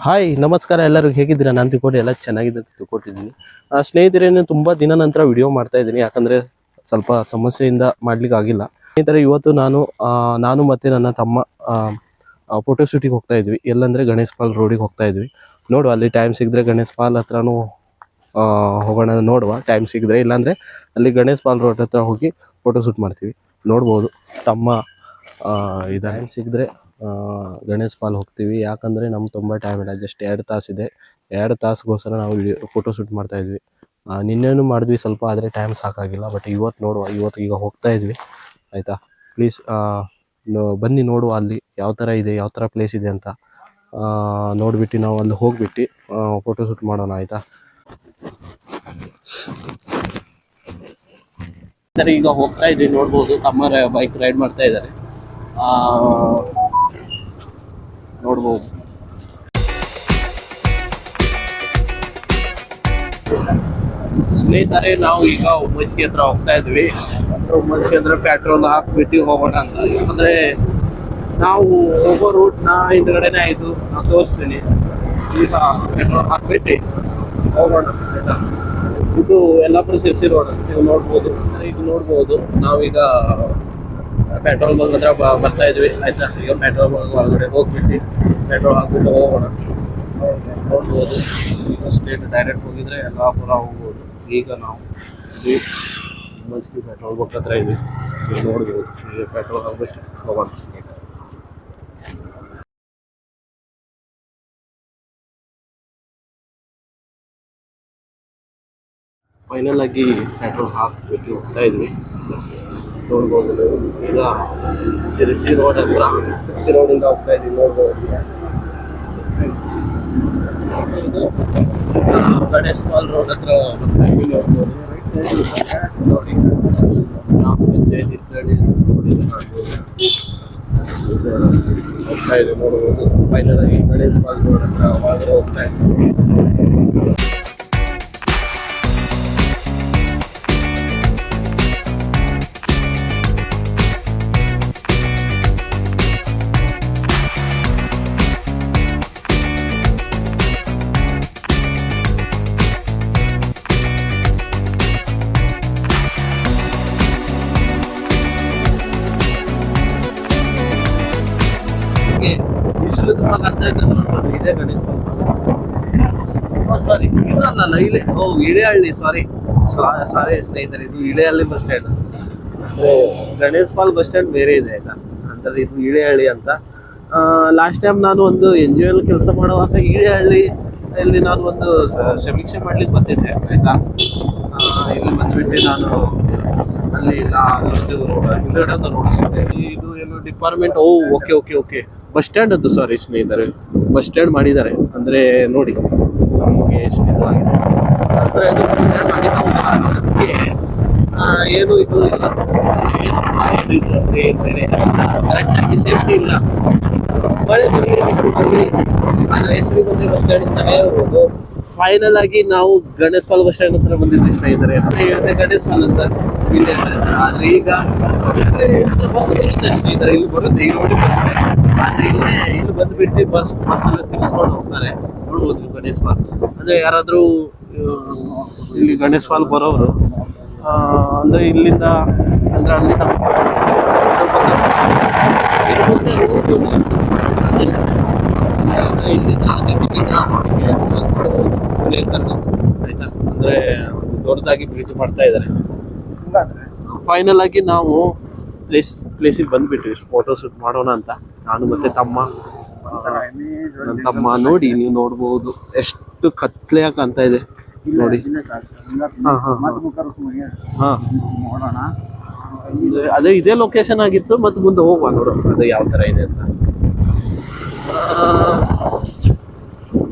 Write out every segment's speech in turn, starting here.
Hi ನಮಸ್ಕಾರ ಎಲ್ಲರಿಗೂ ಹೇಗಿದ್ದೀರಾ? ನಾನು ತಿಳ್ಕೊಂಡು ಎಲ್ಲ ಚೆನ್ನಾಗಿದೆ ಅಂತ ತಿಳ್ಕೊಟ್ಟಿದ್ದೀನಿ. ಸ್ನೇಹಿತರೇನು ತುಂಬ ದಿನ ನಂತರ ವಿಡಿಯೋ ಮಾಡ್ತಾ ಇದ್ದೀನಿ, ಯಾಕಂದರೆ ಸ್ವಲ್ಪ ಸಮಸ್ಯೆಯಿಂದ ಮಾಡ್ಲಿಕ್ಕೆ ಆಗಿಲ್ಲ. ಸ್ನೇಹಿತರೆ, ಇವತ್ತು ನಾನು ಮತ್ತು ನನ್ನ ತಮ್ಮ ಫೋಟೋ ಶೂಟಿಗೆ ಹೋಗ್ತಾ ಇದ್ವಿ. ಎಲ್ಲಂದರೆ ಗಣೇಶ್ ಪಾಲ್ ರೋಡಿಗೆ ಹೋಗ್ತಾ ಇದ್ವಿ. ನೋಡುವ, ಅಲ್ಲಿ ಟೈಮ್ ಸಿಗಿದ್ರೆ ಗಣೇಶ್ ಪಾಲ್ ಹತ್ರನೂ ಹೋಗೋಣ, ನೋಡುವ ಟೈಮ್ ಸಿಗಿದ್ರೆ. ಇಲ್ಲಾಂದರೆ ಅಲ್ಲಿ ಗಣೇಶ್ ಪಾಲ್ ರೋಡ್ ಹತ್ರ ಹೋಗಿ ಫೋಟೋ ಶೂಟ್ ಮಾಡ್ತೀವಿ. ನೋಡ್ಬೋದು ತಮ್ಮ ಟೈಮ್ ಸಿಗಿದ್ರೆ ಗಣೇಶ್ ಪಾಲ್ ಹೋಗ್ತೀವಿ. ಯಾಕಂದರೆ ನಮ್ಗೆ ತುಂಬ ಟೈಮ್ ಇಲ್ಲ, ಜಸ್ಟ್ 2 ತಾಸಿದೆ. 2 ತಾಸಿಗೋಸ್ಕರ ನಾವು ಫೋಟೋ ಶೂಟ್ ಮಾಡ್ತಾ ಇದ್ವಿ. ನಿನ್ನೆನೂ ಮಾಡಿದ್ವಿ ಸ್ವಲ್ಪ, ಆದರೆ ಟೈಮ್ ಸಾಕಾಗಿಲ್ಲ. ಬಟ್ ಇವತ್ತು ನೋಡುವ, ಈಗ ಹೋಗ್ತಾ ಇದ್ವಿ. ಆಯಿತಾ? ಪ್ಲೀಸ್ ಬನ್ನಿ ನೋಡುವ ಅಲ್ಲಿ ಯಾವ ಥರ ಇದೆ, ಯಾವ ಥರ ಪ್ಲೇಸ್ ಇದೆ ಅಂತ ನೋಡಿಬಿಟ್ಟು ನಾವು ಅಲ್ಲಿ ಹೋಗ್ಬಿಟ್ಟು ಫೋಟೋ ಶೂಟ್ ಮಾಡೋಣ. ಆಯಿತಾ? ಸರಿ, ಈಗ ಹೋಗ್ತಾ ಇದ್ವಿ. ನೋಡ್ಬೋದು ತಮ್ಮ ಬೈಕ್ ರೈಡ್ ಮಾಡ್ತಾ ಇದ್ದಾರೆ. ನೋಡ್ಬೋದು. ಸ್ನೇಹಿತರೆ, ನಾವು ಈಗ ಉಮ್ಮಚ್ಗಿ ಹತ್ರ ಹೋಗ್ತಾ ಇದ್ವಿ. ಉಮ್ಮಚ್ಗಿ ಹತ್ರ ಪೆಟ್ರೋಲ್ ಹಾಕ್ಬಿಟ್ಟು ಹೋಗೋಣ ಅಂತ. ಯಾಕಂದ್ರೆ ನಾವು ಹೋಗೋ ರೂಟ್ನ ಹಿಂದ್ಗಡೆನೆ ಆಯ್ತು, ನಾನು ತೋರಿಸ್ತೀನಿ. ಈಗ ಪೆಟ್ರೋಲ್ ಹಾಕ್ಬಿಟ್ಟು ಹೋಗೋಣ. ಇದು ಯಲ್ಲಾಪುರ ಸಿರ್ಸಿ ರೋಡ್. ನೀವು ನೋಡ್ಬೋದು. ಈಗ ನೋಡ್ಬೋದು ನಾವೀಗ ಪೆಟ್ರೋಲ್ ಬಂಕ್ ಹತ್ರ ಬರ್ತಾ ಇದ್ವಿ. ಆಯ್ತಾ? ಈಗ ಪೆಟ್ರೋಲ್ ಬಂಕ್ ಒಳಗಡೆ ಹೋಗ್ಬಿಟ್ಟು ಪೆಟ್ರೋಲ್ ಹಾಕ್ಬಿಟ್ಟು ಹೋಗೋಣ. ನೋಡ್ಬೋದು, ಈಗ ಸ್ಟೇಟ್ ಡೈರೆಕ್ಟ್ ಹೋಗಿದ್ರೆ ಯಲ್ಲಾಪುರ ಹೋಗ್ಬೋದು. ಈಗ ನಾವು ಮಸ್ಕಿ ಪೆಟ್ರೋಲ್ ಬಂಕ್ ಹತ್ರ ಇದ್ವಿ. ಈಗ ನೋಡ್ಬೋದು, ಈಗ ಪೆಟ್ರೋಲ್ ಹಾಕ್ಬಿಟ್ಟು ಹೋಗೋಣ. ಫೈನಲ್ ಆಗಿ ಪೆಟ್ರೋಲ್ ಹಾಕ್ಬಿಟ್ಟು ಹೋಗ್ತಾ ಇದ್ವಿ. ನೋಡ್ಬೋದು, ಈಗ ಸಿರ್ಸಿ ರೋಡ್ ಹತ್ರ, ಸಿರ್ಸಿ ರೋಡಿಂದ ಹೋಗ್ತಾ ಇದ್ವಿ. ನೋಡ್ಬೋದು, ಗಣೇಶ್ ಪಾಲ್ ರೋಡ್ ಹತ್ರ ಬರ್ತಾ ಇದ್ವಿ. ನೋಡ್ಬೋದು, ನೋಡಿ ಗ್ರಾಮ ಪಂಚಾಯತಿ ಹೋಗ್ತಾ ಇದ್ವಿ. ನೋಡ್ಬೋದು, ಫೈನಲ್ ಆಗಿ ಗಣೇಶ್ ಪಾಲ್ ರೋಡ್ ಹತ್ರ ಒಳಗಡೆ ಹೋಗ್ತಾ ಇದ್ವಿ. ಇದೇ ಗಣೇಶ್ ಪಾಲ್. ಸಾರಿ, ಇದು ಅಲ್ಲ, ಇಳೆಹಳ್ಳಿ. ಸಾರಿ ಸ್ನೇಹಿತರೆ, ಇದು Ilehalli bus stand. Ganesh Pal bus stand ಬೇರೆ ಇದೆ. ಆಯ್ತಾ? ಅಂದ್ರೆ ಇದು ಇಳೆಹಳ್ಳಿ ಅಂತ. ಲಾಸ್ಟ್ ಟೈಮ್ ನಾನು ಒಂದು NGO ಕೆಲಸ ಮಾಡುವಾಗ ಇಳೆಹಳ್ಳಿ ನಾನು ಒಂದು ಸಮೀಕ್ಷೆ ಮಾಡ್ಲಿಕ್ಕೆ ಬಂದಿದ್ದೆ. ಆಯ್ತಾ? ಇಲ್ಲಿ ಬಂದ್ಬಿಟ್ಟು ನಾನು ಅಲ್ಲಿ ಹಿಂದ್ಗಡೆ ಒಂದು ರೋಡ್ ಸಿಗುತ್ತೆ. ಇದು ಏನು ಡಿಪಾರ್ಟ್ಮೆಂಟ್? ಓಕೆ, ಬಸ್ ಸ್ಟ್ಯಾಂಡ್ ಅದು. ಸಾರಿ ಸ್ನೇಹಿತರೆ, ಬಸ್ ಸ್ಟ್ಯಾಂಡ್ ಮಾಡಿದ್ದಾರೆ. ಅಂದರೆ ನೋಡಿ ನಮಗೆ ಎಷ್ಟು ಇದಾಗಿದೆ ಅಂದರೆ, ಅದು ಬಸ್ ಸ್ಟ್ಯಾಂಡ್ ಮಾಡಿದ್ದಕ್ಕೆ ಏನು ಇದು ಇಲ್ಲ, ಏನು ಅಂದರೆ ಕರೆಕ್ಟಾಗಿ ಸೇಫ್ಟಿ ಇಲ್ಲ. ಮಳೆ ಬರಲಿ ಆದರೆ ಹೆಸರಿಗೆ ಬಂದು ಬಸ್ ಸ್ಟ್ಯಾಂಡ್ ಅಂತಾನೆ ಹೇಳ್ಬೋದು. ಫೈನಲ್ ಆಗಿ ನಾವು ಗಣೇಶ್ ಪಾಲ್ ಬಸ್ ಸ್ಟ್ಯಾಂಡ್ ಹತ್ರ ಬಂದಿದ್ವಿ ಸ್ನೇಹಿತರೆ. ಹೇಳಿದೆ ಗಣೇಶ್ ಪಾಲ್ ಅಂತ ಇಲ್ಲಿ. ಆದರೆ ಈಗ ಬಸ್ ಬರುತ್ತೆ ಸ್ನೇಹಿತರೆ, ಇಲ್ಲಿ ಬರುತ್ತೆ, ಈ ರೋಡಿಗೆ ಬರುತ್ತೆ. ಆದರೆ ಇಲ್ಲಿ ಬಂದುಬಿಟ್ಟು ಬಸ್ಸಲ್ಲಿ ತಿರ್ಸ್ಕೊಂಡು ಹೋಗ್ತಾರೆ. ನೋಡ್ಬೋದು ಗಣೇಶ್ ಪಾಲ್. ಅಂದರೆ ಯಾರಾದರೂ ಇಲ್ಲಿ ಗಣೇಶ್ ಪಾಲ್ ಬರೋರು ಅಂದರೆ ಇಲ್ಲಿಂದ, ಅಂದರೆ ಅಲ್ಲಿಂದ ಆಯ್ತಾ? ಅಂದರೆ ದೊಡ್ಡದಾಗಿ ಬ್ರಿಡ್ಜ್ ಮಾಡ್ತಾ ಇದ್ದಾರೆ. ಫೈನಲ್ ಆಗಿ ನಾವು ಪ್ಲೇಸಿಗೆ ಬಂದ್ಬಿಟ್ವಿ ಫೋಟೋ ಶೂಟ್ ಮಾಡೋಣ ಅಂತ, ನಾನು ಮತ್ತೆ ನನ್ನ ತಮ್ಮ. ನೋಡಿ, ನೀವು ನೋಡ್ಬೋದು ಎಷ್ಟು ಕತ್ಲೆಯಾಗಿ ಕಾಣ್ತಾ ಇದೆ ನೋಡಿ. ಅದೇ ಇದೇ ಲೊಕೇಶನ್ ಆಗಿತ್ತು. ಮತ್ತೆ ಮುಂದೆ ಹೋಗುವ ನೋಡು ಅದೇ ಯಾವ ತರ ಇದೆ ಅಂತ.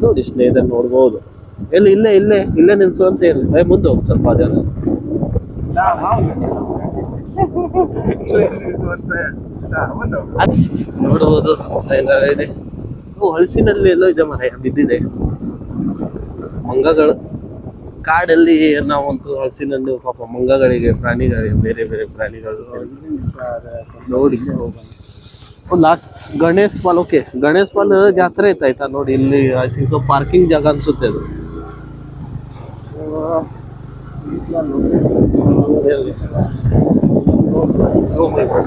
ನೋಡಿ ಸ್ನೇಹಿತರೆ, ನೋಡ್ಬೋದು. ಇಲ್ಲೇ ನಿಲ್ಸುವಂತ ಇಲ್ಲ, ಮುಂದೆ ಹೋಗಿ ಸ್ವಲ್ಪ. ಅದೇ ನೋಡ್ಬೋದು ಇದೆ. ಹಲಸಿನಲ್ಲಿ ಎಲ್ಲೋ ಇದೆ ಮರ ಬಿದ್ದಿದೆ. ಮಂಗಗಳು ಕಾಡಲ್ಲಿ ನಾವಂತೂ ಹಲಸಿನನ್ನು ಪಾಪ ಮಂಗಗಳಿಗೆ, ಪ್ರಾಣಿಗಳಿಗೆ, ಬೇರೆ ಬೇರೆ ಪ್ರಾಣಿಗಳು ನೋಡಿ ಲಾಸ್ಟ್ ಗಣೇಶ್ ಪಾಲ್. ಓಕೆ, ಗಣೇಶ್ ಪಾಲ್ ಜಾತ್ರೆ ಐತೆ ಆಯ್ತಾ ನೋಡಿ. ಇಲ್ಲಿ ಐ ಥಿಂಕ್ ಪಾರ್ಕಿಂಗ್ ಜಾಗ ಅನ್ಸುತ್ತೆ ಅದು.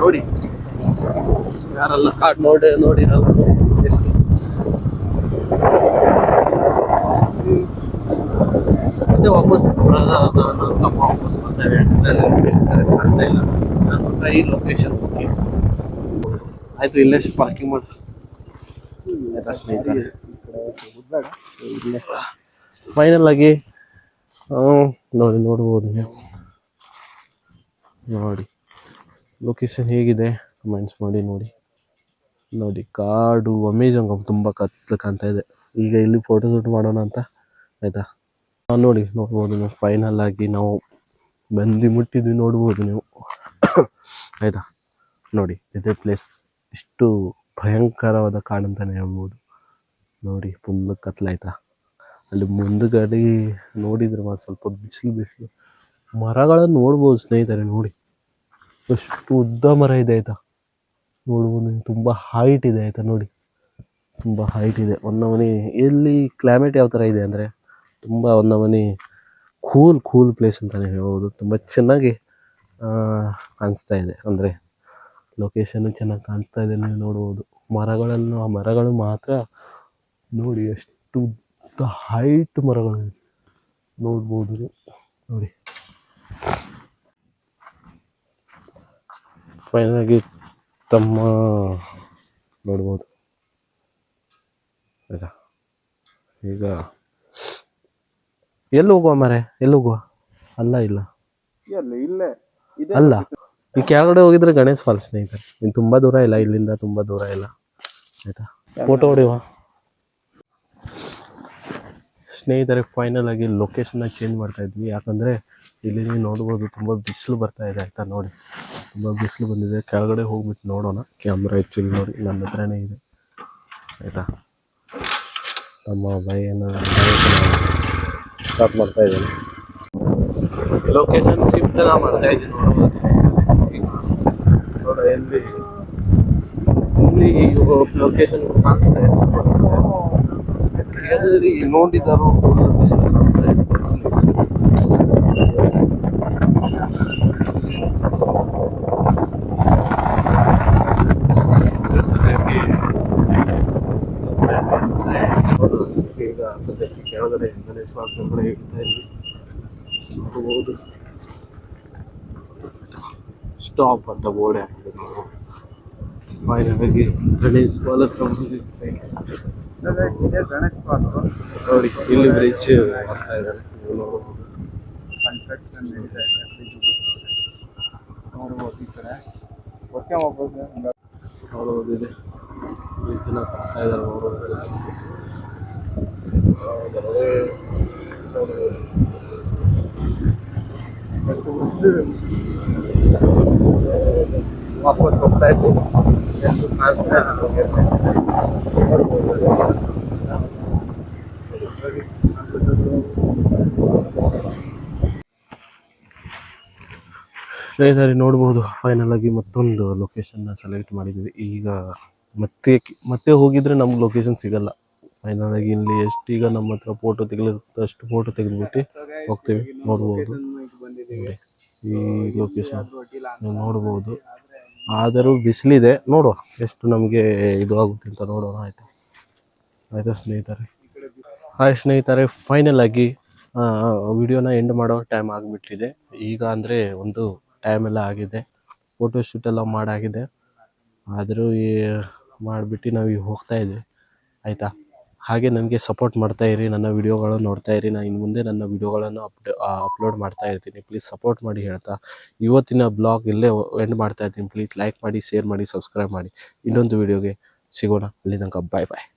ನೋಡಿ ಯಾರಲ್ಲ ನೋಡಿರಲ್ಲ ಎಷ್ಟು ಮತ್ತೆ ವಾಪಸ್ ನಮ್ಮ ವಾಪಸ್ ಬರ್ತಾರೆ. ಆಗ್ತಾ ಇಲ್ಲ ನನ್ನ ಈ ಲೊಕೇಶನ್ ಆಯ್ತು. ಇಲ್ಲೇ ಪಾರ್ಕಿಂಗ್ ಮಾಡಿ ಫೈನಲ್ ಆಗಿ ನೋಡ್ಬೋದು ನೀವು. ನೋಡಿ ಲೊಕೇಶನ್ ಹೇಗಿದೆ ಕಮೆಂಟ್ಸ್ ಮಾಡಿ. ನೋಡಿ ಕಾಡು ಅಮೇಜಾಂಗ್ ತುಂಬ ಕತ್ಲು ಕಾಣ್ತಾ ಇದೆ. ಈಗ ಇಲ್ಲಿ ಫೋಟೋ ಶೂಟ್ ಮಾಡೋಣ ಅಂತ ಆಯ್ತಾ. ನೋಡ್ಬೋದು ನೀವು. ಫೈನಲ್ ಆಗಿ ನಾವು ಮುಟ್ಟಿದ್ವಿ ನೋಡ್ಬೋದು ನೀವು ಆಯ್ತಾ. ನೋಡಿ ಇದೇ ಪ್ಲೇಸ್ ಎಷ್ಟು ಭಯಂಕರವಾದ ಕಾಡು ಅಂತಾನೆ ಹೇಳ್ಬೋದು. ನೋಡಿ ಫುಲ್ ಕತ್ಲಾಯ್ತಾ. ಅಲ್ಲಿ ಮುಂದುಗಡೆ ನೋಡಿದ್ರೆ ಮಾತ್ರ ಸ್ವಲ್ಪ ಬಿಸಿಲು ಮರಗಳನ್ನು ನೋಡ್ಬೋದು ಸ್ನೇಹಿತರೆ. ನೋಡಿ ಎಷ್ಟು ಉದ್ದ ಮರ ಇದೆ ಆಯ್ತಾ. ನೋಡ್ಬೋದು ತುಂಬ ಹೈಟ್ ಇದೆ ಆಯ್ತಾ. ನೋಡಿ ತುಂಬ ಹೈಟ್ ಇದೆ. ಒಂದಮನಿ ಇಲ್ಲಿ ಕ್ಲೈಮೇಟ್ ಯಾವ ಥರ ಇದೆ ಅಂದರೆ ತುಂಬ ಒಂದಮನಿ ಕೂಲ್ ಪ್ಲೇಸ್ ಅಂತಲೇ ಹೇಳ್ಬೋದು. ತುಂಬ ಚೆನ್ನಾಗಿ ಕಾಣಿಸ್ತಾ ಇದೆ. ಅಂದರೆ ಲೊಕೇಶನ್ನು ಚೆನ್ನಾಗಿ ಕಾಣಿಸ್ತಾ ಇದೆ. ನೀವು ನೋಡ್ಬೋದು ಆ ಮರಗಳು ಮಾತ್ರ ನೋಡಿ ಎಷ್ಟು ಉದ್ದ ಹೈಟ್ ಮರಗಳು ನೋಡ್ಬೋದು ನೋಡಿ. ಫೈನಲಾಗಿ ತಮ್ಮ ನೋಡ್ಬೋದು ಆಯ್ತಾ. ಈಗ ಎಲ್ಲಿ ಹೋಗುವ ಎಲ್ಲಿ ಹೋಗುವ? ಇಲ್ಲ ಈ ಕೆಳಗಡೆ ಹೋಗಿದ್ರೆ ಗಣೇಶ್ ಫಾಲ್ಸ್ ಸ್ನೇಹಿತರೆ. ಇನ್ನು ತುಂಬ ದೂರ ಇಲ್ಲ, ಇಲ್ಲಿಂದ ತುಂಬ ದೂರ ಇಲ್ಲ ಆಯ್ತಾ. ಫೋಟೋ ಹೊಡಿಯುವ ಸ್ನೇಹಿತರೆ. ಫೈನಲ್ ಆಗಿ ಲೊಕೇಶನ್ನ ಚೇಂಜ್ ಮಾಡ್ತಾ ಇದ್ವಿ. ಯಾಕಂದರೆ ಇಲ್ಲಿ ನೀವು ನೋಡ್ಬೋದು ತುಂಬ ಬಿಸಿಲು ಬರ್ತಾ ಇದೆ ಆಯ್ತಾ. ನೋಡಿ ತುಂಬ ಬಿಸಿಲು ಬಂದಿದೆ. ಕೆಳಗಡೆ ಹೋಗ್ಬಿಟ್ಟು ನೋಡೋಣ. ಕ್ಯಾಮ್ರಾ ಆ್ಯಕ್ಚುಲಿ ನೋಡಿ ನನ್ನ ಹತ್ರನೇ ಇದೆ ಆಯಿತಾ. ನಮ್ಮ ಬೈಯನ್ನು ಸ್ಟಾರ್ಟ್ ಮಾಡ್ತಾ ಇದ್ದೀನಿ. ಲೊಕೇಶನ್ ಶಿಫ್ಟ್ ಮಾಡ್ತಾ ಇದ್ದೀನಿ. ನೋಡ್ಬೋದು ಎಲ್ಲಿ ಲೊಕೇಶನ್ ಕಾಣಿಸ್ತಾ ಇದೆ. ನೋಡಿದಾರು ಈಗ ಕೆಳಗಡೆ ಗಣೇಶ ಕಡೆ ಇಡ್ತಾ ಇದ್ವಿ. ನೋಡ್ಬೋದು ಸ್ಟಾಪ್ ಅಂತ ಬೋರ್ಡ್ ಹಾಕಿದೆ. ನಾವು ಫೈನಲಾಗಿ ಗಣೇಶ್ ಪಾಲ್ ಹತ್ರ ನೋಡಿ. ಇಲ್ಲಿ ಬ್ರಿಡ್ಜ್ ಮಾಡ್ತಾ ಇದ್ದಾರೆ. ನೋಡ್ಬೋದು ಇದೆ ಬ್ರಿಡ್ಜ್ನ ಕಟ್ತಾ ಇದ್ದಾರೆ. ವಾಪಸ್ ಹೋಗ್ತಾ ಇದ್ದೀವಿ. ಸ್ನೇಹಿತರೆ ನೋಡ್ಬೋದು ಫೈನಲ್ ಆಗಿ ಮತ್ತೊಂದು ಲೊಕೇಶನ್ನ ಸೆಲೆಕ್ಟ್ ಮಾಡಿದ್ವಿ. ಈಗ ಮತ್ತೆ ಹೋಗಿದ್ರೆ ನಮ್ಗೆ ಲೊಕೇಶನ್ ಸಿಗಲ್ಲ. ಫೈನಲ್ ಆಗಿ ಇಲ್ಲಿ ಈಗ ನಮ್ಮ ಹತ್ರ ಫೋಟೋ ತೆಗಿಲಿರುತ್ತೆ ಅಷ್ಟು ಫೋಟೋ ತೆಗೆದ್ಬಿಟ್ಟು ಹೋಗ್ತೀವಿ. ನೋಡ್ಬೋದು ಈ ಲೊಕೇಶನ್ ನೀವು ನೋಡ್ಬೋದು. ಆದರೂ ಬಿಸಿಲಿದೆ. ನೋಡುವ ಎಷ್ಟು ನಮಗೆ ಇದು ಆಗುತ್ತೆ ಅಂತ ನೋಡೋಣ ಆಯ್ತಾ ಸ್ನೇಹಿತರೆ. ಹಾಯ್ ಸ್ನೇಹಿತರೆ, ಫೈನಲ್ ಆಗಿ ವಿಡಿಯೋನ ಎಂಡ್ ಮಾಡೋ ಟೈಮ್ ಆಗಿಬಿಟ್ಟಿದೆ ಈಗ. ಅಂದರೆ ಒಂದು ಟೈಮ್ ಎಲ್ಲ ಆಗಿದೆ, ಫೋಟೋ ಶೂಟ್ ಎಲ್ಲ ಮಾಡಾಗಿದೆ. ಆದರೂ ಮಾಡಿಬಿಟ್ಟು ನಾವು ಈಗ ಹೋಗ್ತಾ ಇದ್ದೀವಿ ಆಯಿತಾ. ಹಾಗೆ ನನಗೆ ಸಪೋರ್ಟ್ ಮಾಡ್ತಾಯಿರಿ, ನನ್ನ ವಿಡಿಯೋಗಳನ್ನು ನೋಡ್ತಾಯಿರಿ. ನಾನು ಇನ್ನು ಮುಂದೆ ನನ್ನ ವಿಡಿಯೋಗಳನ್ನು ಅಪ್ಲೋಡ್ ಮಾಡ್ತಾ ಇರ್ತೀನಿ. ಪ್ಲೀಸ್ ಸಪೋರ್ಟ್ ಮಾಡಿ ಹೇಳ್ತಾ ಇವತ್ತಿನ ಬ್ಲಾಗ್ ಇಲ್ಲೇ ಎಂಡ್ ಮಾಡ್ತಾ ಇದ್ದೀನಿ. ಪ್ಲೀಸ್ ಲೈಕ್ ಮಾಡಿ, ಶೇರ್ ಮಾಡಿ, ಸಬ್ಸ್ಕ್ರೈಬ್ ಮಾಡಿ. ಇನ್ನೊಂದು ವಿಡಿಯೋಗೆ ಸಿಗೋಣ. ಅಲ್ಲಿ ತನಕ ಬಾಯ್.